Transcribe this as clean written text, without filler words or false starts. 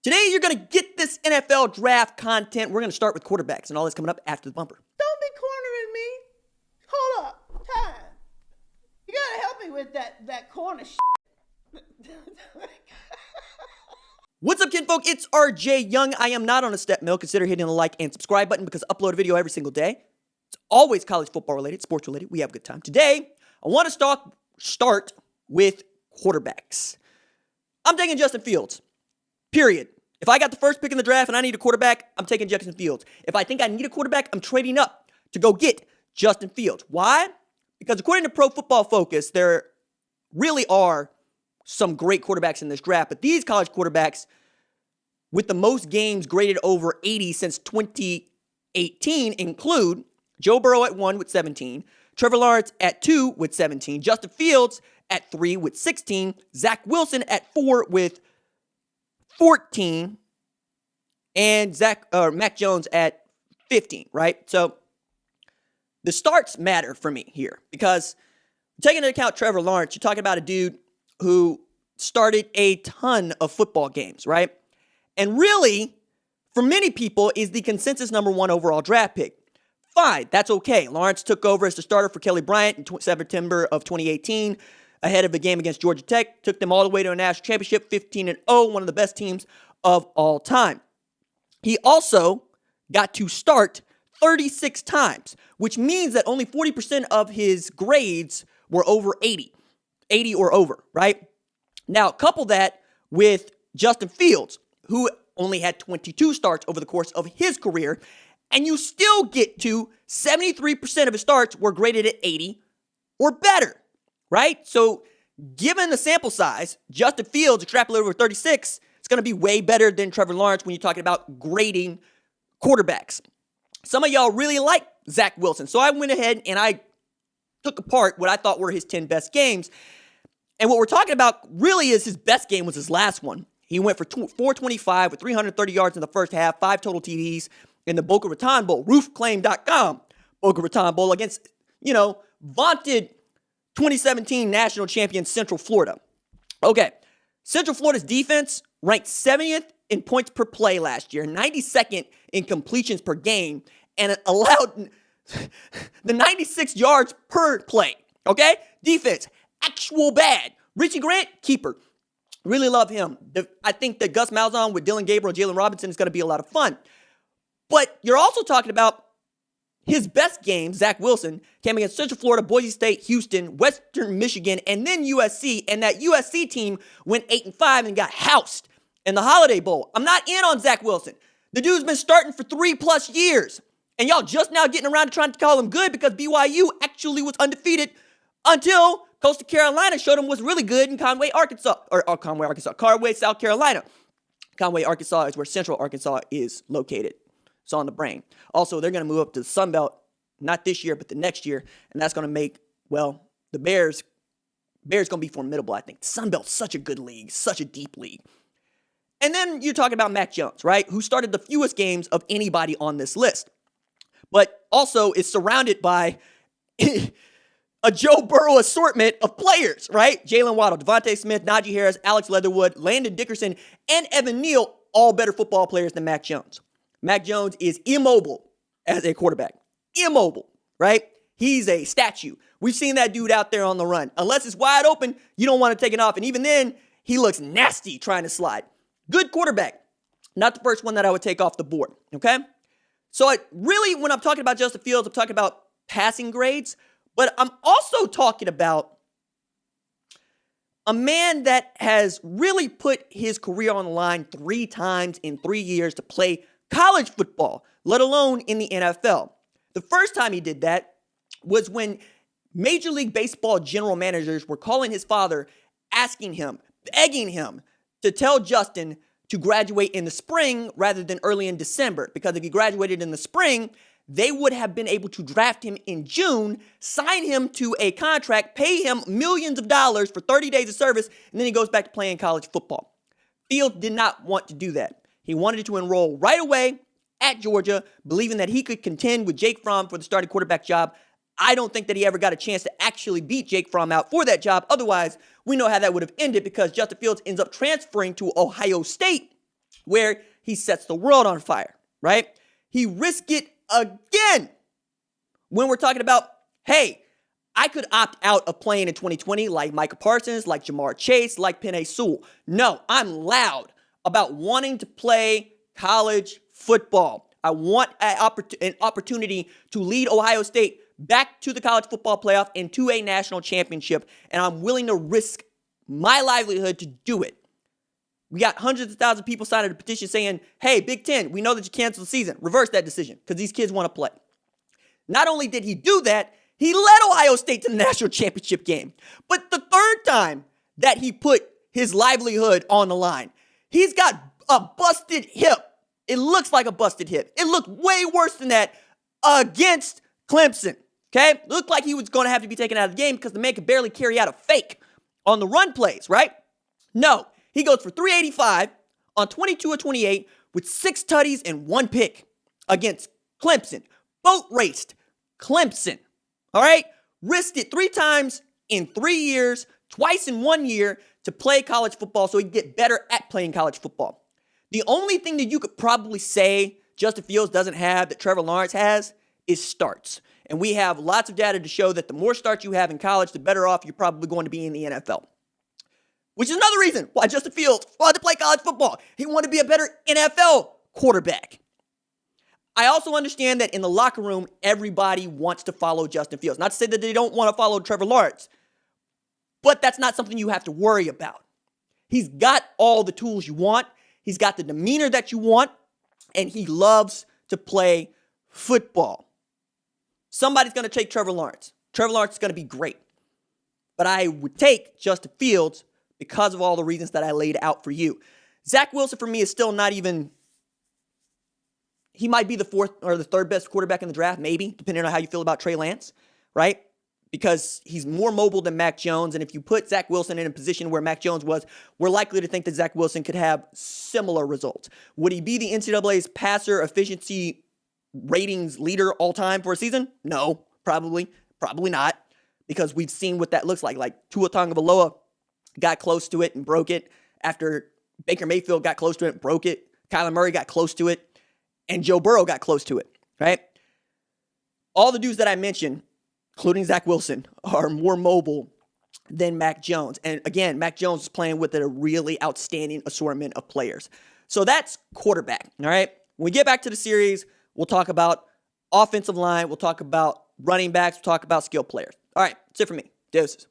Today, you're going to get this NFL draft content. We're going to start with quarterbacks, and all that's coming up after the bumper. Don't be cornering me. Hold up. Time. You got to help me with that corner shit. What's up, kinfolk? It's RJ Young. I am not on a step mill. Consider hitting the like and subscribe button because I upload a video every single day. It's always college football related, sports related. We have a good time. Today, I want to start with quarterbacks. I'm taking Justin Fields. Period. If I got the first pick in the draft and I need a quarterback, I'm taking Justin Fields. If I think I need a quarterback, I'm trading up to go get Justin Fields. Why? Because according to Pro Football Focus, there really are some great quarterbacks in this draft, but these college quarterbacks with the most games graded over 80 since 2018 include Joe Burrow at 1 with 17, Trevor Lawrence at 2 with 17, Justin Fields at 3 with 16, Zach Wilson at 4 with 14, and Mac Jones at 15, right? So the starts matter for me here because taking into account Trevor Lawrence, you're talking about a dude who started a ton of football games, right? And really, for many people, is the consensus number 1 overall draft pick. Fine, that's okay. Lawrence took over as the starter for Kelly Bryant in September of 2018, ahead of a game against Georgia Tech, took them all the way to a national championship, 15-0, one of the best teams of all time. He also got to start 36 times, which means that only 40% of his grades were over 80 or over, right? Now, couple that with Justin Fields, who only had 22 starts over the course of his career, and you still get to 73% of his starts were graded at 80 or better. Right? So given the sample size, Justin Fields extrapolated over 36, it's going to be way better than Trevor Lawrence when you're talking about grading quarterbacks. Some of y'all really like Zach Wilson. So I went ahead and I took apart what I thought were his 10 best games. And what we're talking about really is his best game was his last one. He went for 425 with 330 yards in the first half, 5 total TDs in the Boca Raton Bowl, roofclaim.com, Boca Raton Bowl against, vaunted 2017 national champion Central Florida. Okay, Central Florida's defense ranked 70th in points per play last year, 92nd in completions per game, and it allowed the 96 yards per play. Okay, defense, actual bad. Richie Grant, keeper. Really love him. I think that Gus Malzahn with Dylan Gabriel and Jalen Robinson is going to be a lot of fun. But you're also talking about his best game, Zach Wilson, came against Central Florida, Boise State, Houston, Western Michigan, and then USC. And that USC team went 8-5 and got housed in the Holiday Bowl. I'm not in on Zach Wilson. The dude's been starting for 3+ years. And y'all just now getting around to trying to call him good because BYU actually was undefeated until Coastal Carolina showed him what's really good in Conway, South Carolina. Conway, Arkansas is where Central Arkansas is located. It's on the brain. Also, they're going to move up to the Sun Belt, not this year, but the next year. And that's going to make, the Bears going to be formidable, I think. The Sun Belt's such a good league, such a deep league. And then you're talking about Mac Jones, right? Who started the fewest games of anybody on this list. But also is surrounded by a Joe Burrow assortment of players, right? Jalen Waddle, Devontae Smith, Najee Harris, Alex Leatherwood, Landon Dickerson, and Evan Neal, all better football players than Mac Jones. Mac Jones is immobile as a quarterback. Immobile, right? He's a statue. We've seen that dude out there on the run. Unless it's wide open, you don't want to take it off. And even then, he looks nasty trying to slide. Good quarterback. Not the first one that I would take off the board, okay? So when I'm talking about Justin Fields, I'm talking about passing grades. But I'm also talking about a man that has really put his career on the line 3 times in 3 years to play college football, let alone in the NFL. The first time he did that was when Major League Baseball general managers were calling his father, asking him, begging him to tell Justin to graduate in the spring rather than early in December. Because if he graduated in the spring, they would have been able to draft him in June, sign him to a contract, pay him millions of dollars for 30 days of service, and then he goes back to playing college football. Fields did not want to do that. He wanted to enroll right away at Georgia, believing that he could contend with Jake Fromm for the starting quarterback job. I don't think that he ever got a chance to actually beat Jake Fromm out for that job. Otherwise, we know how that would have ended because Justin Fields ends up transferring to Ohio State where he sets the world on fire, right? He risked it again when we're talking about, hey, I could opt out of playing in 2020 like Micah Parsons, like Jamar Chase, like Penei Sewell. No, I'm loud about wanting to play college football. I want an opportunity to lead Ohio State back to the college football playoff and to a national championship, and I'm willing to risk my livelihood to do it. We got hundreds of thousands of people signing a petition saying, hey, Big Ten, we know that you canceled the season. Reverse that decision because these kids want to play. Not only did he do that, he led Ohio State to the national championship game. But the third time that he put his livelihood on the line, he's got a busted hip. It looks like a busted hip. It looked way worse than that against Clemson. Okay? It looked like he was going to have to be taken out of the game because the man could barely carry out a fake on the run plays, right? No. He goes for 385 on 22 of 28 with 6 tutties and 1 pick against Clemson. Boat raced Clemson. All right? Risked it 3 times in 3 years, twice in 1 year to play college football so he could get better at playing college football. The only thing that you could probably say Justin Fields doesn't have that Trevor Lawrence has is starts. And we have lots of data to show that the more starts you have in college, the better off you're probably going to be in the NFL. Which is another reason why Justin Fields wanted to play college football. He wanted to be a better NFL quarterback. I also understand that in the locker room, everybody wants to follow Justin Fields. Not to say that they don't want to follow Trevor Lawrence, but that's not something you have to worry about. He's got all the tools you want. He's got the demeanor that you want, and he loves to play football. Somebody's going to take Trevor Lawrence. Trevor Lawrence is going to be great. But I would take Justin Fields because of all the reasons that I laid out for you. Zach Wilson, for me, is still not even... He might be the 4th or the 3rd best quarterback in the draft, maybe, depending on how you feel about Trey Lance, right? Because he's more mobile than Mac Jones, and if you put Zach Wilson in a position where Mac Jones was, we're likely to think that Zach Wilson could have similar results. Would he be the NCAA's passer efficiency ratings leader all time for a season? No, probably not, because we've seen what that looks like. Like Tua Tagovailoa got close to it and broke it after Baker Mayfield got close to it and broke it. Kyler Murray got close to it, and Joe Burrow got close to it, right? All the dudes that I mentioned, including Zach Wilson, are more mobile than Mac Jones. And again, Mac Jones is playing with a really outstanding assortment of players. So that's quarterback, all right? When we get back to the series, we'll talk about offensive line. We'll talk about running backs. We'll talk about skill players. All right, that's it for me. Deuces.